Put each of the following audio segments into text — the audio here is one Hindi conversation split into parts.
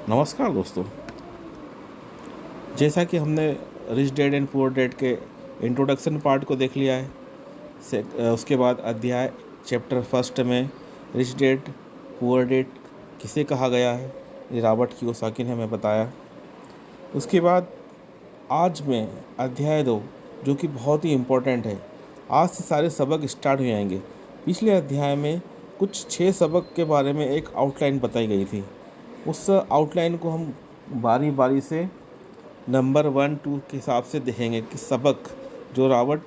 नमस्कार दोस्तों। जैसा कि हमने rich dad and poor dad के इंट्रोडक्शन पार्ट को देख लिया है, उसके बाद अध्याय चैप्टर फर्स्ट में रिच डैड पुअर डैड किसे कहा गया है, ये रॉबर्ट कियोसाकी ने हमें बताया। उसके बाद आज में अध्याय 2 जो कि बहुत ही इम्पोर्टेंट है। आज से सारे सबक स्टार्ट हो जाएंगे। पिछले अध्याय में कुछ 6 सबक के बारे में एक आउटलाइन बताई गई थी। उस आउटलाइन को हम बारी बारी से नंबर 1-2 के हिसाब से देखेंगे कि सबक जो रॉबर्ट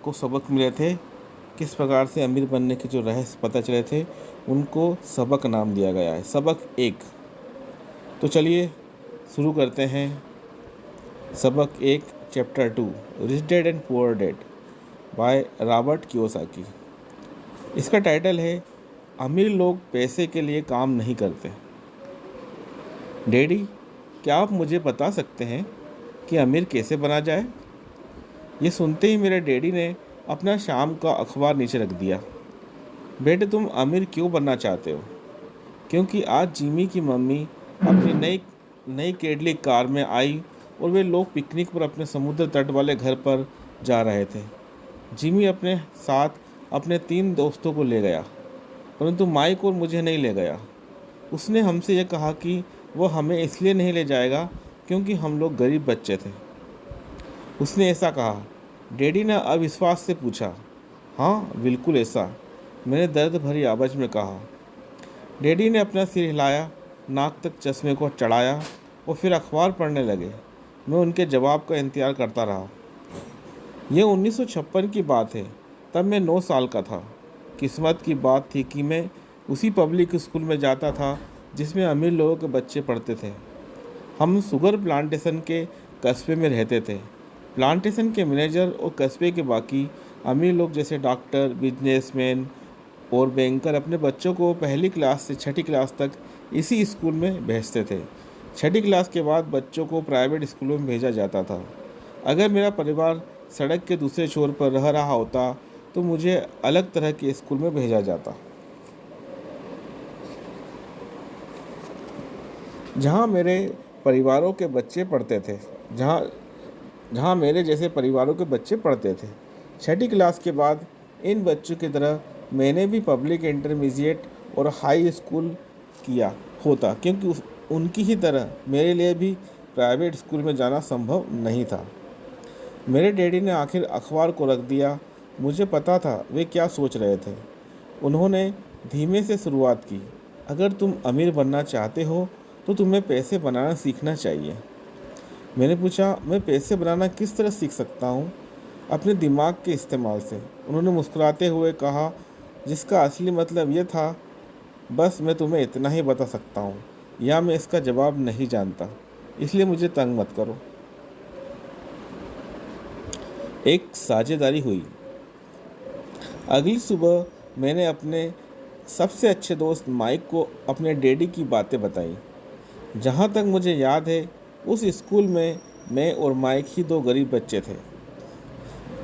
को सबक मिले थे, किस प्रकार से अमीर बनने के जो रहस्य पता चले थे, उनको सबक नाम दिया गया है। सबक 1। तो चलिए शुरू करते हैं। सबक 1 chapter 2 rich dad and poor dad by Robert Kiyosaki. इसका टाइटल है अमीर लोग पैसे के लिए काम नहीं करते। डैडी, क्या आप मुझे बता सकते हैं कि अमीर कैसे बना जाए? ये सुनते ही मेरे डैडी ने अपना शाम का अखबार नीचे रख दिया। बेटे, तुम अमीर क्यों बनना चाहते हो? क्योंकि आज जिमी की मम्मी अपनी नई नई कैडलिक कार में आई और वे लोग पिकनिक पर अपने समुद्र तट वाले घर पर जा रहे थे। जिमी अपने साथ अपने 3 दोस्तों को ले गया, परंतु माइक और मुझे नहीं ले गया। उसने हमसे यह कहा कि वह हमें इसलिए नहीं ले जाएगा क्योंकि हम लोग गरीब बच्चे थे। उसने ऐसा कहा? डैडी ने अविश्वास से पूछा। हाँ, बिल्कुल ऐसा, मैंने दर्द भरी आवाज़ में कहा। डैडी ने अपना सिर हिलाया, नाक तक चश्मे को चढ़ाया और फिर अखबार पढ़ने लगे। मैं उनके जवाब का इंतज़ार करता रहा। यह 1956 की बात है। तब मैं 9 साल का था। किस्मत की बात थी कि मैं उसी पब्लिक स्कूल में जाता था जिसमें अमीर लोगों के बच्चे पढ़ते थे। हम शुगर प्लांटेशन के कस्बे में रहते थे। प्लांटेशन के मैनेजर और कस्बे के बाकी अमीर लोग जैसे डॉक्टर, बिजनेसमैन और बैंकर अपने बच्चों को पहली क्लास से 6ठी क्लास तक इसी स्कूल में भेजते थे। 6ठी क्लास के बाद बच्चों को प्राइवेट स्कूलों में भेजा जाता था। अगर मेरा परिवार सड़क के दूसरे छोर पर रह रहा होता तो मुझे अलग तरह के स्कूल में भेजा जाता, जहाँ मेरे परिवारों के बच्चे पढ़ते थे जहाँ जहाँ मेरे जैसे परिवारों के बच्चे पढ़ते थे। 6ठी क्लास के बाद इन बच्चों की तरह मैंने भी पब्लिक इंटरमीडिएट और हाई स्कूल किया होता, क्योंकि उनकी ही तरह मेरे लिए भी प्राइवेट स्कूल में जाना संभव नहीं था। मेरे डैडी ने आखिर अखबार को रख दिया। मुझे पता था वे क्या सोच रहे थे। उन्होंने धीमे से शुरुआत की। अगर तुम अमीर बनना चाहते हो तो तुम्हें पैसे बनाना सीखना चाहिए। मैंने पूछा, मैं पैसे बनाना किस तरह सीख सकता हूँ? अपने दिमाग के इस्तेमाल से, उन्होंने मुस्कुराते हुए कहा, जिसका असली मतलब ये था, बस मैं तुम्हें इतना ही बता सकता हूँ, या मैं इसका जवाब नहीं जानता, इसलिए मुझे तंग मत करो। एक साझेदारी हुई। अगली सुबह मैंने अपने सबसे अच्छे दोस्त माइक को अपने डैडी की बातें बताई। जहाँ तक मुझे याद है, उस स्कूल में मैं और माइक ही 2 गरीब बच्चे थे।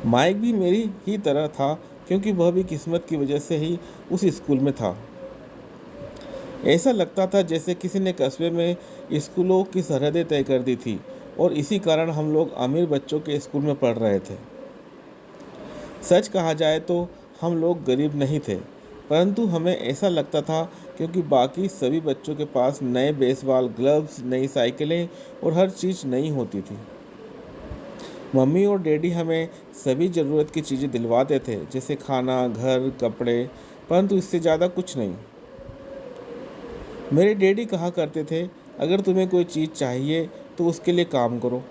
माइक भी मेरी ही तरह था, क्योंकि वह भी किस्मत की वजह से ही उस स्कूल में था। ऐसा लगता था जैसे किसी ने कस्बे में स्कूलों की सरहदें तय कर दी थी और इसी कारण हम लोग अमीर बच्चों के स्कूल में पढ़ रहे थे। सच कहा जाए तो हम लोग गरीब नहीं थे, परंतु हमें ऐसा लगता था क्योंकि बाकी सभी बच्चों के पास नए बेसबॉल ग्लव्स, नई साइकिलें और हर चीज़ नई होती थी। मम्मी और डैडी हमें सभी ज़रूरत की चीज़ें दिलवाते थे, जैसे खाना, घर, कपड़े, परंतु इससे ज़्यादा कुछ नहीं। मेरे डैडी कहा करते थे, अगर तुम्हें कोई चीज़ चाहिए तो उसके लिए काम करो।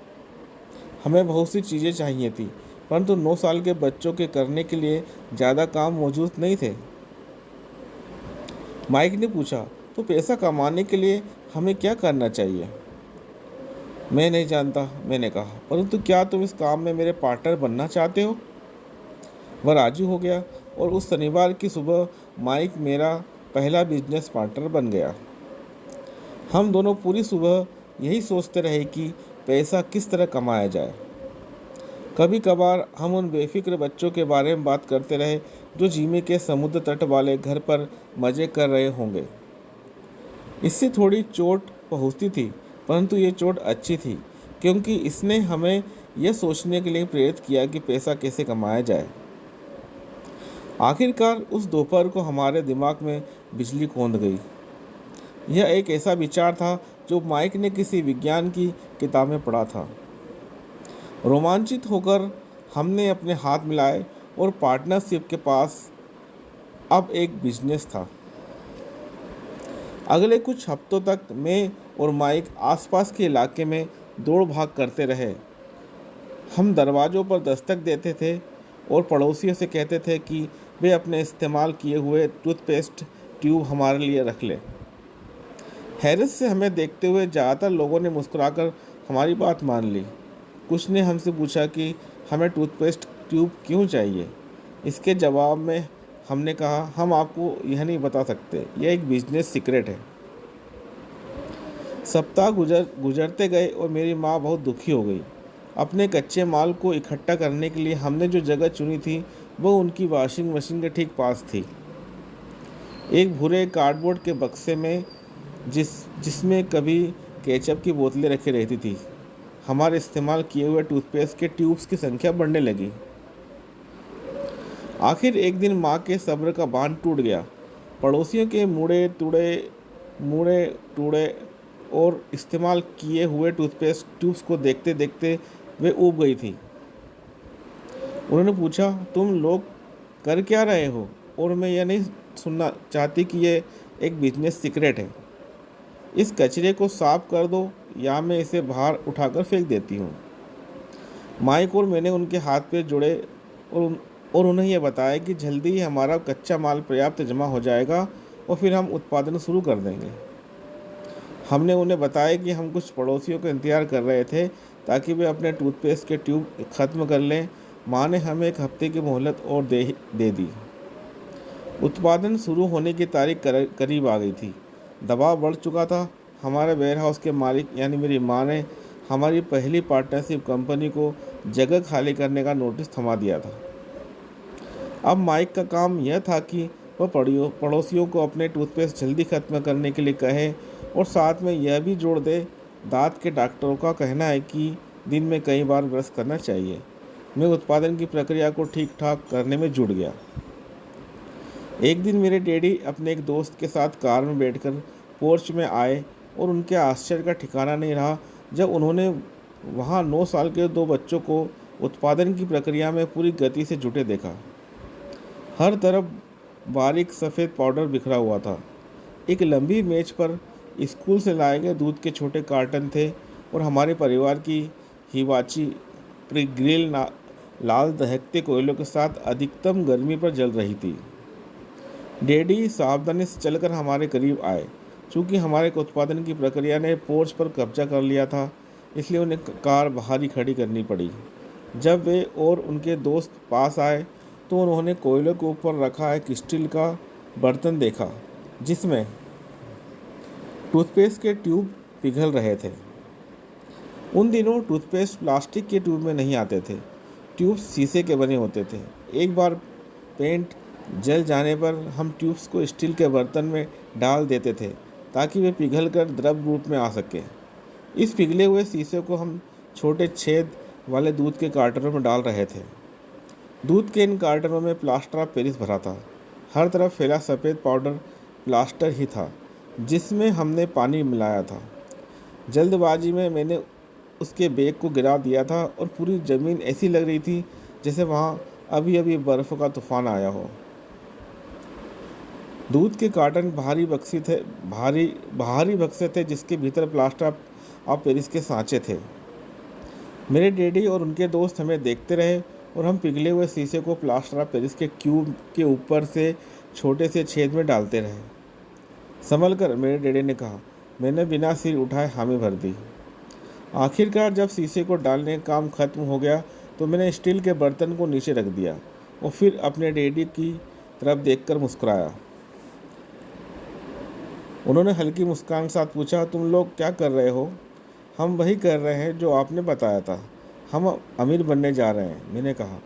हमें बहुत सी चीज़ें चाहिए थी, परंतु 9 साल के बच्चों के करने के लिए ज़्यादा काम मौजूद नहीं थे। माइक ने पूछा, तो पैसा कमाने के लिए हमें क्या करना चाहिए? मैं नहीं जानता, मैंने कहा, परंतु क्या तुम इस काम में मेरे पार्टनर बनना चाहते हो? वह राजी हो गया और उस शनिवार की सुबह माइक मेरा पहला बिजनेस पार्टनर बन गया। हम दोनों पूरी सुबह यही सोचते रहे कि पैसा किस तरह कमाया जाए। कभी कभार हम उन बेफिक्र बच्चों के बारे में बात करते रहे जो जिमी के समुद्र तट वाले घर पर मज़े कर रहे होंगे। इससे थोड़ी चोट पहुंचती थी, परंतु ये चोट अच्छी थी क्योंकि इसने हमें यह सोचने के लिए प्रेरित किया कि पैसा कैसे कमाया जाए। आखिरकार उस दोपहर को हमारे दिमाग में बिजली कौंध गई। यह एक ऐसा विचार था जो माइक ने किसी विज्ञान की किताब में पढ़ा था। रोमांचित होकर हमने अपने हाथ मिलाए और पार्टनरशिप के पास अब एक बिजनेस था। अगले कुछ हफ्तों तक मैं और माइक आसपास के इलाके में दौड़ भाग करते रहे। हम दरवाज़ों पर दस्तक देते थे और पड़ोसियों से कहते थे कि वे अपने इस्तेमाल किए हुए टूथपेस्ट ट्यूब हमारे लिए रख लें। हैरत से हमें देखते हुए ज़्यादातर लोगों ने मुस्कुराकर हमारी बात मान ली। कुछ ने हमसे पूछा कि हमें टूथपेस्ट ट्यूब क्यों चाहिए। इसके जवाब में हमने कहा, हम आपको यह नहीं बता सकते, यह एक बिजनेस सीक्रेट है। सप्ताह गुजरते गए और मेरी माँ बहुत दुखी हो गई। अपने कच्चे माल को इकट्ठा करने के लिए हमने जो जगह चुनी थी वो उनकी वॉशिंग मशीन के ठीक पास थी, एक भूरे कार्डबोर्ड के बक्से में जिसमें कभी केचप की बोतलें रखी रहती थी। हमारे इस्तेमाल किए हुए टूथपेस्ट के ट्यूब्स की संख्या बढ़ने लगी। आखिर एक दिन माँ के सब्र का बांध टूट गया। पड़ोसियों के मुड़े टूड़े और इस्तेमाल किए हुए टूथपेस्ट ट्यूब्स को देखते देखते वे ऊब गई थी। उन्होंने पूछा, तुम लोग कर क्या रहे हो? और मैं यह नहीं सुनना चाहती कि यह एक बिजनेस सीक्रेट है। इस कचरे को साफ कर दो या मैं इसे बाहर उठाकर फेंक देती हूँ। माइक और मैंने उनके हाथ पैर जोड़े और उन्हें यह बताया कि जल्दी ही हमारा कच्चा माल पर्याप्त जमा हो जाएगा और फिर हम उत्पादन शुरू कर देंगे। हमने उन्हें बताया कि हम कुछ पड़ोसियों का इंतजार कर रहे थे ताकि वे अपने टूथपेस्ट के ट्यूब ख़त्म कर लें। माँ ने हमें एक हफ्ते की मोहलत और दे दी। उत्पादन शुरू होने की तारीख करीब आ गई थी। दबाव बढ़ चुका था। हमारे वेयरहाउस के मालिक यानी मेरी माँ ने हमारी पहली पार्टनरशिप कंपनी को जगह खाली करने का नोटिस थमा दिया था। अब माइक का काम यह था कि वह पड़ोसियों को अपने टूथपेस्ट जल्दी ख़त्म करने के लिए कहे और साथ में यह भी जोड़ दे, दांत के डॉक्टरों का कहना है कि दिन में कई बार ब्रश करना चाहिए। मैं उत्पादन की प्रक्रिया को ठीक ठाक करने में जुट गया। एक दिन मेरे डैडी अपने एक दोस्त के साथ कार में बैठकर पोर्च में आए और उनके आश्चर्य का ठिकाना नहीं रहा जब उन्होंने वहाँ 9 साल के 2 बच्चों को उत्पादन की प्रक्रिया में पूरी गति से जुटे देखा। हर तरफ बारीक सफ़ेद पाउडर बिखरा हुआ था। एक लंबी मेज पर स्कूल से लाए गए दूध के छोटे कार्टन थे और हमारे परिवार की हिवाची प्री-ग्रिल लाल दहकते कोयलों के साथ अधिकतम गर्मी पर जल रही थी। डैडी सावधानी से चलकर हमारे करीब आए। चूँकि हमारे उत्पादन की प्रक्रिया ने पोर्च पर कब्जा कर लिया था, इसलिए उन्हें कार बाहर ही खड़ी करनी पड़ी। जब वे और उनके दोस्त पास आए तो उन्होंने कोयले के ऊपर रखा एक स्टील का बर्तन देखा जिसमें टूथपेस्ट के ट्यूब पिघल रहे थे। उन दिनों टूथपेस्ट प्लास्टिक के ट्यूब में नहीं आते थे, ट्यूब शीशे के बने होते थे। एक बार पेंट जल जाने पर हम ट्यूब्स को स्टील के बर्तन में डाल देते थे ताकि वे पिघलकर द्रव रूप में आ सके। इस पिघले हुए शीशे को हम छोटे छेद वाले दूध के कार्टनों में डाल रहे थे। दूध के इन कार्टनों में प्लास्टर ऑफ पेरिस भरा था। हर तरफ फैला सफ़ेद पाउडर प्लास्टर ही था जिसमें हमने पानी मिलाया था। जल्दबाजी में मैंने उसके बैग को गिरा दिया था और पूरी ज़मीन ऐसी लग रही थी जैसे वहाँ अभी अभी बर्फ़ का तूफान आया हो। दूध के कार्टन भारी बक्से थे जिसके भीतर प्लास्टर ऑफ पेरिस के सांचे थे। मेरे डैडी और उनके दोस्त हमें देखते रहे और हम पिघले हुए शीशे को प्लास्टर ऑफ पेरिस के क्यूब के ऊपर से छोटे से छेद में डालते रहे। संभल कर, मेरे डैडी ने कहा। मैंने बिना सिर उठाए हामी भर दी। आखिरकार जब शीशे को डालने का काम खत्म हो गया तो मैंने स्टील के बर्तन को नीचे रख दिया और फिर अपने डैडी की तरफ देखकर मुस्कुराया। उन्होंने हल्की मुस्कान के साथ पूछा, तुम लोग क्या कर रहे हो? हम वही कर रहे हैं जो आपने बताया था, हम अमीर बनने जा रहे हैं, मैंने कहा।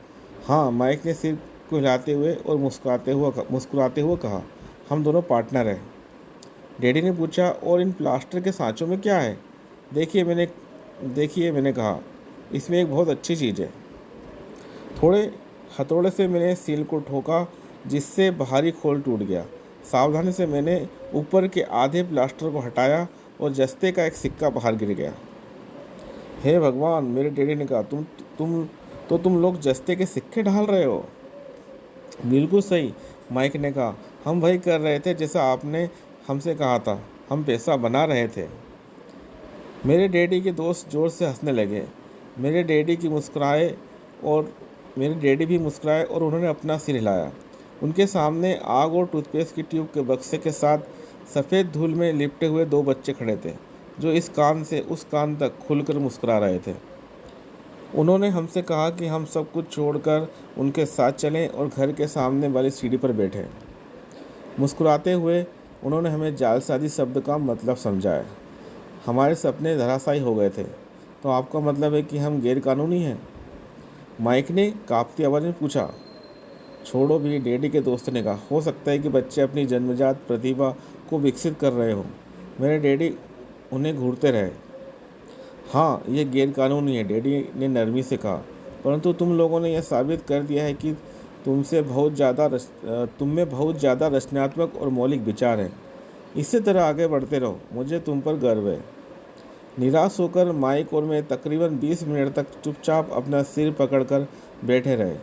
हाँ, माइक ने सिर को हिलाते हुए और मुस्कुराते हुए कहा, हम दोनों पार्टनर हैं। डैडी ने पूछा, और इन प्लास्टर के सांचों में क्या है? देखिए मैंने कहा, इसमें एक बहुत अच्छी चीज़ है। थोड़े हथौड़े से मैंने सील को ठोका, जिससे बाहरी खोल टूट गया। सावधानी से मैंने ऊपर के आधे प्लास्टर को हटाया और जस्ते का एक सिक्का बाहर गिर गया। हे भगवान, मेरे डैडी ने कहा, तुम लोग जस्ते के सिक्के ढाल रहे हो? बिल्कुल सही, माइक ने कहा। हम वही कर रहे थे जैसा आपने हमसे कहा था। हम पैसा बना रहे थे। मेरे डैडी के दोस्त जोर से हंसने लगे। मेरे डैडी की मुस्कुराए और मेरे डैडी भी मुस्कुराए और उन्होंने अपना सिर हिलाया। उनके सामने आग और टूथपेस्ट की ट्यूब के बक्से के साथ सफ़ेद धूल में लिपटे हुए दो बच्चे खड़े थे, जो इस कान से उस कान तक खुलकर मुस्कुरा रहे थे। उन्होंने हमसे कहा कि हम सब कुछ छोड़कर उनके साथ चलें और घर के सामने वाली सीढ़ी पर बैठे। मुस्कुराते हुए उन्होंने हमें जालसाजी शब्द का मतलब समझाया। हमारे सपने धराशायी हो गए थे। तो आपका मतलब है कि हम गैरकानूनी हैं? माइक ने कांपती आवाज़ में पूछा। छोड़ो भी, डैडी के दोस्त ने कहा। हो सकता है कि बच्चे अपनी जन्मजात प्रतिभा को विकसित कर रहे हों। मेरे डैडी उन्हें घूरते रहे। हाँ, ये गैरकानूनी है, डैडी ने नरमी से कहा, परंतु तुम लोगों ने यह साबित कर दिया है कि तुम में बहुत ज़्यादा रचनात्मक और मौलिक विचार हैं। इसी तरह आगे बढ़ते रहो, मुझे तुम पर गर्व है। निराश होकर माइक और मैं तकरीबन 20 मिनट तक चुपचाप अपना सिर पकड़कर बैठे रहे।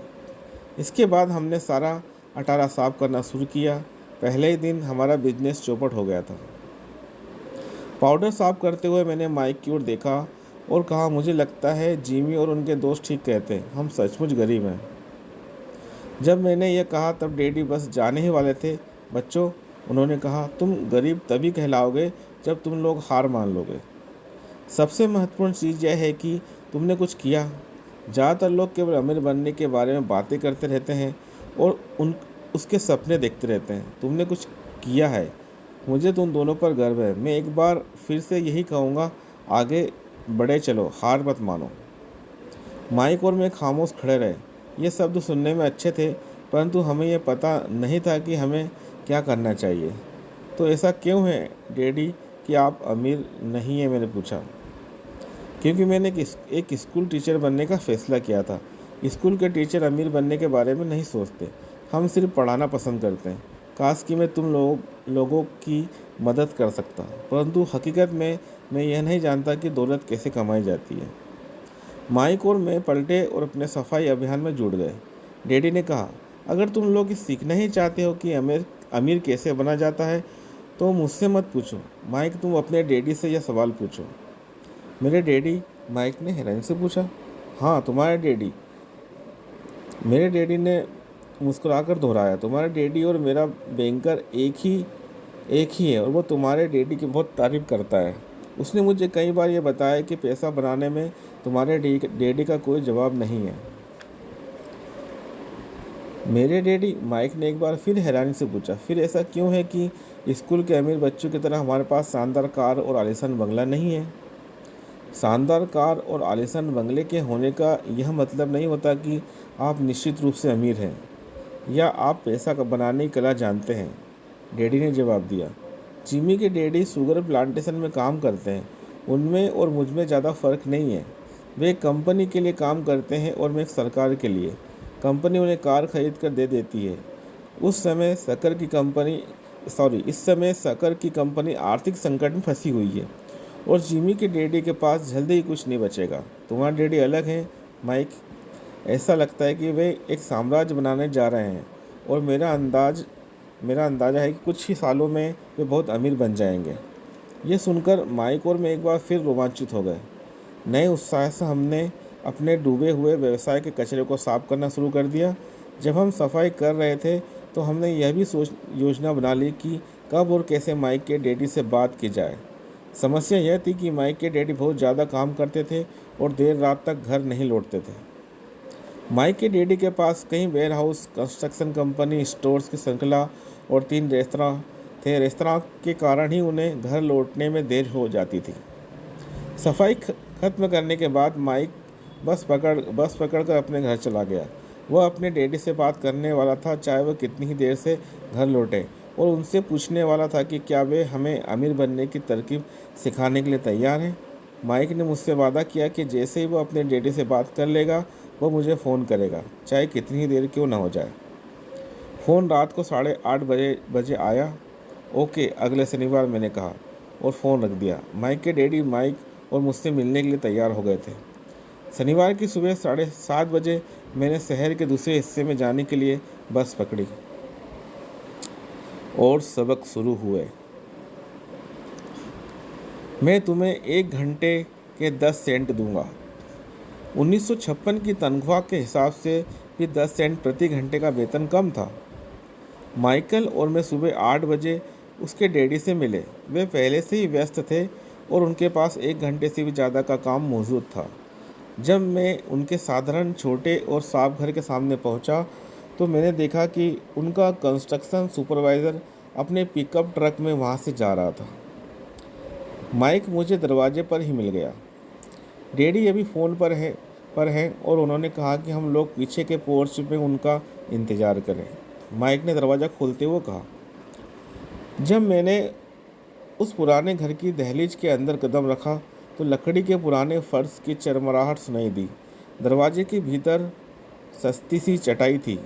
इसके बाद हमने सारा अटारा साफ करना शुरू किया। पहले ही दिन हमारा बिजनेस चौपट हो गया था। पाउडर साफ करते हुए मैंने माइक की ओर देखा और कहा, मुझे लगता है जिमी और उनके दोस्त ठीक कहते हैं, हम सचमुच गरीब हैं। जब मैंने यह कहा तब डैडी बस जाने ही वाले थे। बच्चों, उन्होंने कहा, तुम गरीब तभी कहलाओगे जब तुम लोग हार मान लोगे। सबसे महत्वपूर्ण चीज़ यह है कि तुमने कुछ किया। ज़्यादातर लोग केवल अमीर बनने के बारे में बातें करते रहते हैं और उसके सपने देखते रहते हैं। तुमने कुछ किया है। मुझे तुम दोनों पर गर्व है। मैं एक बार फिर से यही कहूँगा, आगे बढ़े चलो, हार मत मानो। माइक और मैं खामोश खड़े रहे। ये शब्द सुनने में अच्छे थे, परंतु हमें यह पता नहीं था कि हमें क्या करना चाहिए। तो ऐसा क्यों है डैडी कि आप अमीर नहीं हैं? मैंने पूछा। क्योंकि मैंने एक स्कूल टीचर बनने का फ़ैसला किया था। स्कूल के टीचर अमीर बनने के बारे में नहीं सोचते, हम सिर्फ पढ़ाना पसंद करते हैं। काश कि मैं तुम लोगों की मदद कर सकता, परंतु हकीकत में मैं यह नहीं जानता कि दौलत कैसे कमाई जाती है। माइक और मैं पलटे और अपने सफाई अभियान में जुड़ गए। डैडी ने कहा, अगर तुम लोग सीखना ही चाहते हो कि अमीर कैसे बना जाता है तो मुझसे मत पूछो। माइक, तुम अपने डैडी से यह सवाल पूछो। मेरे डैडी? माइक ने हैरानी से पूछा। हाँ, तुम्हारे डैडी। मेरे डैडी ने मुस्कुराकर दोहराया। तुम्हारे डैडी और मेरा बैंकर एक ही है और वो तुम्हारे डैडी की बहुत तारीफ करता है। उसने मुझे कई बार ये बताया कि पैसा बनाने में तुम्हारे डैडी का कोई जवाब नहीं है। मेरे डैडी? माइक ने एक बार फिर हैरानी से पूछा। फिर ऐसा क्यों है कि स्कूल के अमीर बच्चों की तरह हमारे पास शानदार कार और आलीशान बंगला नहीं है? शानदार कार और आलीशान बंगले के होने का यह मतलब नहीं होता कि आप निश्चित रूप से अमीर हैं या आप पैसा बनाने की कला जानते हैं, डैडी ने जवाब दिया। जिमी के डैडी शुगर प्लांटेशन में काम करते हैं। उनमें और मुझ में ज़्यादा फ़र्क नहीं है। वे एक कंपनी के लिए काम करते हैं और मैं एक सरकार के लिए। कंपनी उन्हें कार खरीद कर दे देती है। इस समय शक्कर की कंपनी आर्थिक संकट में फंसी हुई है और जिमी के डैडी के पास जल्दी ही कुछ नहीं बचेगा। तुम्हारे डैडी अलग हैं, माइक। ऐसा लगता है कि वे एक साम्राज्य बनाने जा रहे हैं और मेरा अंदाज़ा है कि कुछ ही सालों में वे बहुत अमीर बन जाएंगे। ये सुनकर माइक और मैं एक बार फिर रोमांचित हो गए। नए उत्साह से हमने अपने डूबे हुए व्यवसाय के कचरे को साफ करना शुरू कर दिया। जब हम सफाई कर रहे थे तो हमने यह भी योजना बना ली कि कब और कैसे माइक के डैडी से बात की जाए। समस्या यह थी कि माइक के डैडी बहुत ज़्यादा काम करते थे और देर रात तक घर नहीं लौटते थे। माइक के डैडी के पास कई वेयरहाउस, कंस्ट्रक्शन कंपनी, स्टोर्स की श्रृंखला और 3 रेस्तरां थे। रेस्तरां के कारण ही उन्हें घर लौटने में देर हो जाती थी। सफाई खत्म करने के बाद माइक बस पकड़कर अपने घर चला गया। वह अपने डैडी से बात करने वाला था, चाहे वह कितनी ही देर से घर लौटे। और उनसे पूछने वाला था कि क्या वे हमें अमीर बनने की तरकीब सिखाने के लिए तैयार हैं। माइक ने मुझसे वादा किया कि जैसे ही वो अपने डैडी से बात कर लेगा वो मुझे फ़ोन करेगा, चाहे कितनी ही देर क्यों ना हो जाए। फ़ोन रात को 8:30 बजे आया। ओके, अगले शनिवार, मैंने कहा और फ़ोन रख दिया। माइक के डैडी माइक और मुझसे मिलने के लिए तैयार हो गए थे। शनिवार की सुबह 7:30 बजे मैंने शहर के दूसरे हिस्से में जाने के लिए बस पकड़ी और सबक शुरू हुए। मैं तुम्हें 1 घंटे के 10 सेंट दूंगा। 1956 की तनख्वाह के हिसाब से भी 10 सेंट प्रति घंटे का वेतन कम था। माइकल और मैं सुबह 8 बजे उसके डैडी से मिले। वे पहले से ही व्यस्त थे और उनके पास 1 घंटे से भी ज़्यादा का काम मौजूद था। जब मैं उनके साधारण छोटे और साफ घर के सामने पहुंचा तो मैंने देखा कि उनका कंस्ट्रक्शन सुपरवाइज़र अपने पिकअप ट्रक में वहां से जा रहा था। माइक मुझे दरवाजे पर ही मिल गया। डैडी अभी फ़ोन पर है और उन्होंने कहा कि हम लोग पीछे के पोर्च में उनका इंतज़ार करें। माइक ने दरवाज़ा खोलते हुए कहा। जब मैंने उस पुराने घर की दहलीज के अंदर कदम रखा तो लकड़ी के पुराने फर्श की चरमराहट सुनाई दी। दरवाजे के भीतर सस्ती सी चटाई थी।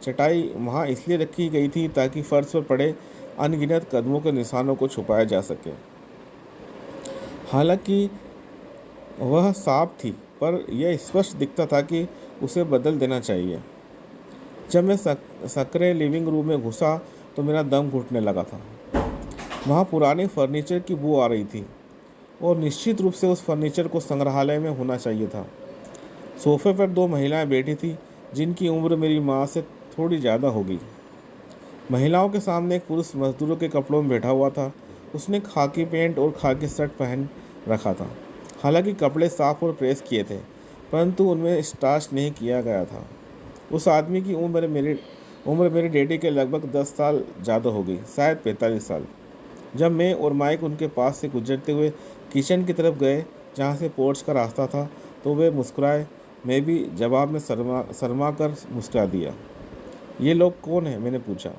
चटाई वहाँ इसलिए रखी गई थी ताकि फर्श पर पड़े अनगिनत कदमों के निशानों को छुपाया जा सके। हालांकि वह साफ थी, पर यह स्पष्ट दिखता था कि उसे बदल देना चाहिए। जब मैं सकरे लिविंग रूम में घुसा तो मेरा दम घुटने लगा था। वहाँ पुराने फर्नीचर की बू आ रही थी और निश्चित रूप से उस फर्नीचर को संग्रहालय में होना चाहिए था। सोफे पर 2 महिलाएं बैठी थी जिनकी उम्र मेरी माँ से थोड़ी ज़्यादा होगी। महिलाओं के सामने एक पुरुष मजदूरों के कपड़ों में बैठा हुआ था। उसने खाकी पैंट और खाकी शर्ट पहन रखा था। हालांकि कपड़े साफ और प्रेस किए थे, परंतु उनमें स्टार्च नहीं किया गया था। उस आदमी की उम्र मेरे डैडी के लगभग 10 साल ज़्यादा होगी, शायद 45 साल। जब मैं और माइक उनके पास से गुजरते हुए किचन की तरफ गए जहाँ से पोर्च का रास्ता था तो वे मुस्कुराए। मैं भी जवाब में शर्मा कर मुस्कुरा दिया। ये लोग कौन हैं? मैंने पूछा।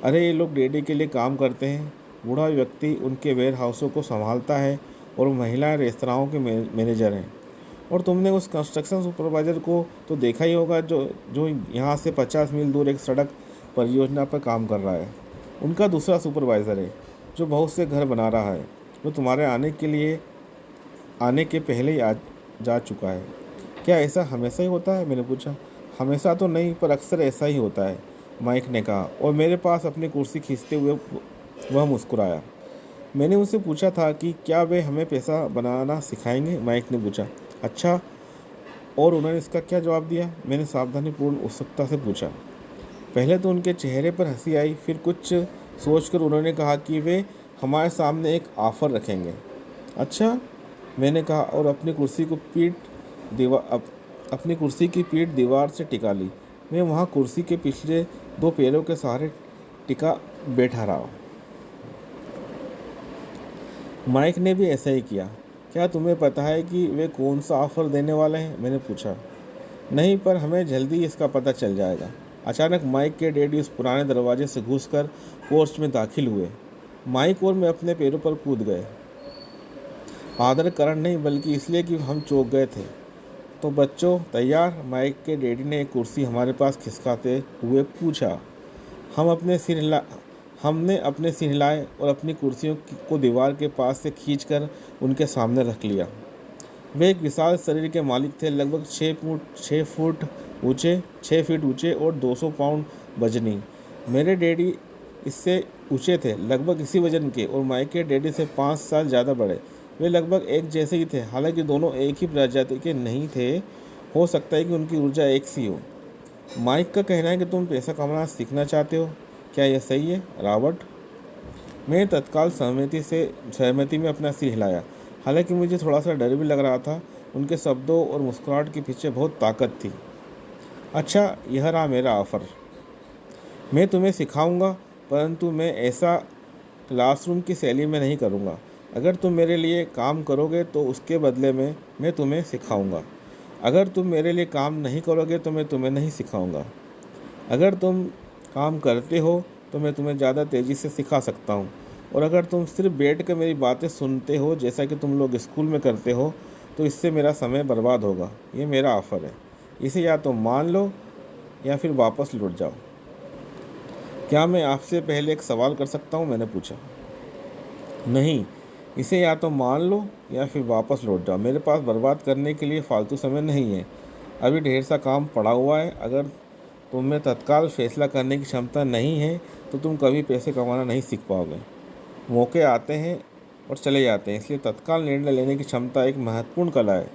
अरे, ये लोग डैडी के लिए काम करते हैं। बूढ़ा व्यक्ति उनके वेयर हाउसों को संभालता है और महिलाएं रेस्तराओं के मैनेजर हैं। और तुमने उस कंस्ट्रक्शन सुपरवाइज़र को तो देखा ही होगा जो जो यहाँ से 50 मील दूर एक सड़क परियोजना पर काम कर रहा है। उनका दूसरा सुपरवाइज़र है जो बहुत से घर बना रहा है। वो तुम्हारे आने के पहले ही जा चुका है। क्या ऐसा हमेशा ही होता है? मैंने पूछा। हमेशा तो नहीं, पर अक्सर ऐसा ही होता है, माइक ने कहा और मेरे पास अपनी कुर्सी खींचते हुए वह मुस्कुराया। मैंने उनसे पूछा था कि क्या वे हमें पैसा बनाना सिखाएंगे? माइक ने पूछा। अच्छा, और उन्होंने इसका क्या जवाब दिया? मैंने सावधानीपूर्ण उत्सुकता से पूछा। पहले तो उनके चेहरे पर हंसी आई, फिर कुछ सोचकर उन्होंने कहा कि वे हमारे सामने एक ऑफ़र रखेंगे। अच्छा, मैंने कहा और अपनी कुर्सी की पीठ दीवार से टिका ली। मैं वहाँ कुर्सी के पिछले 2 पैरों के सहारे टिका बैठा रहा। माइक ने भी ऐसा ही किया। क्या तुम्हें पता है कि वे कौन सा ऑफ़र देने वाले हैं? मैंने पूछा। नहीं, पर हमें जल्दी इसका पता चल जाएगा। अचानक माइक के डैडी उस पुराने दरवाजे से घुसकर पोर्च में दाखिल हुए। माइक और मैं अपने पैरों पर कूद गए। आदर कारण नहीं, बल्कि इसलिए कि हम चौंक गए थे। तो बच्चों, तैयार? माइक के डैडी ने एक कुर्सी हमारे पास खिसकाते हुए पूछा। हमने अपने सिर हिलाए और अपनी कुर्सियों को दीवार के पास से खींचकर उनके सामने रख लिया। वे एक विशाल शरीर के मालिक थे, लगभग 6 फीट ऊंचे और 200 पाउंड वजनी। मेरे डैडी इससे ऊंचे थे, लगभग इसी वजन के, और माइक के डैडी से 5 साल ज़्यादा बड़े। वे लगभग एक जैसे ही थे, हालांकि दोनों एक ही प्रजाति के नहीं थे। हो सकता है कि उनकी ऊर्जा एक सी हो। माइक का कहना है कि तुम पैसा कमाना सीखना चाहते हो। क्या यह सही है, रॉबर्ट? मैंने तत्काल सहमति में अपना सिर हिलाया। हालांकि मुझे थोड़ा सा डर भी लग रहा था। उनके शब्दों और मुस्कुराहट के पीछे बहुत ताकत थी। अच्छा, यह रहा मेरा ऑफ़र। मैं तुम्हें सिखाऊंगा, परंतु मैं ऐसा क्लासरूम की शैली में नहीं करूंगा। अगर तुम मेरे लिए काम करोगे तो उसके बदले में मैं तुम्हें सिखाऊंगा। अगर तुम मेरे लिए काम नहीं करोगे तो मैं तुम्हें नहीं सिखाऊंगा। अगर तुम काम करते हो तो मैं तुम्हें ज़्यादा तेज़ी से सिखा सकता हूँ। और अगर तुम सिर्फ बैठ कर मेरी बातें सुनते हो जैसा कि तुम लोग स्कूल में करते हो तो इससे मेरा समय बर्बाद होगा। ये मेरा ऑफ़र है, इसे या तो मान लो या फिर वापस लौट जाओ। क्या मैं आपसे पहले एक सवाल कर सकता हूँ? मैंने पूछा। नहीं, इसे या तो मान लो या फिर वापस लौट जाओ। मेरे पास बर्बाद करने के लिए फालतू समय नहीं है। अभी ढेर सा काम पड़ा हुआ है। अगर तुम में तत्काल फैसला करने की क्षमता नहीं है तो तुम कभी पैसे कमाना नहीं सीख पाओगे। मौके आते हैं और चले जाते हैं, इसलिए तत्काल निर्णय लेने की क्षमता एक महत्वपूर्ण कला है।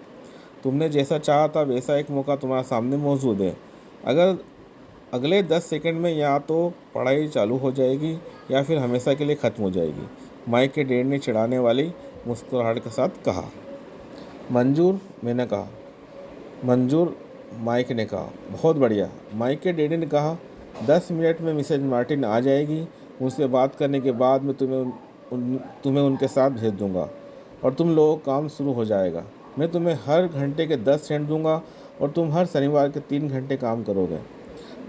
तुमने जैसा चाहा था वैसा एक मौका तुम्हारे सामने मौजूद है। अगर अगले 10 सेकंड में या तो पढ़ाई चालू हो जाएगी या फिर हमेशा के लिए ख़त्म हो जाएगी। माइक के डैड ने चिढ़ाने वाली मुस्कुराहट के साथ कहा। मंजूर, मैंने कहा। मंजूर, माइक ने कहा। बहुत बढ़िया, माइक के डैडी ने कहा। 10 मिनट में मिसेज मार्टिन आ जाएगी। मुझसे बात करने के बाद मैं तुम्हें उनके साथ भेज दूंगा और तुम लोगों का काम शुरू हो जाएगा। मैं तुम्हें हर घंटे के 10 सेंट दूंगा और तुम हर शनिवार के 3 घंटे काम करोगे।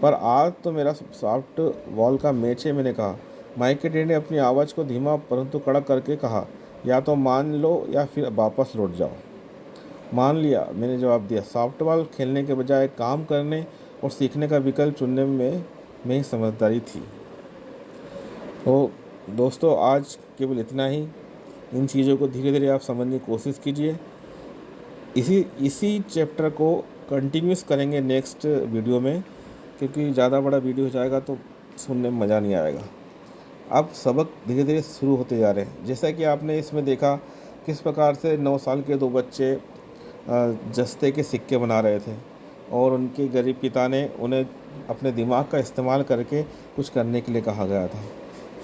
पर आज तो मेरा सॉफ्ट बॉल का मैच है, मैंने कहा। माइक के डैडी ने अपनी आवाज़ को धीमा परंतु कड़क करके कहा, या तो मान लो या फिर वापस लौट जाओ। मान लिया, मैंने जवाब दिया। सॉफ्टबॉल खेलने के बजाय काम करने और सीखने का विकल्प चुनने में ही समझदारी थी। तो दोस्तों, आज केवल इतना ही। इन चीज़ों को धीरे धीरे आप समझने की कोशिश कीजिए। इसी चैप्टर को कंटिन्यूस करेंगे नेक्स्ट वीडियो में, क्योंकि ज़्यादा बड़ा वीडियो हो जाएगा तो सुनने में मज़ा नहीं आएगा। अब सबक धीरे धीरे शुरू होते जा रहे हैं। जैसा कि आपने इसमें देखा किस प्रकार से 9 साल के 2 बच्चे जस्ते के सिक्के बना रहे थे और उनके गरीब पिता ने उन्हें अपने दिमाग का इस्तेमाल करके कुछ करने के लिए कहा गया था।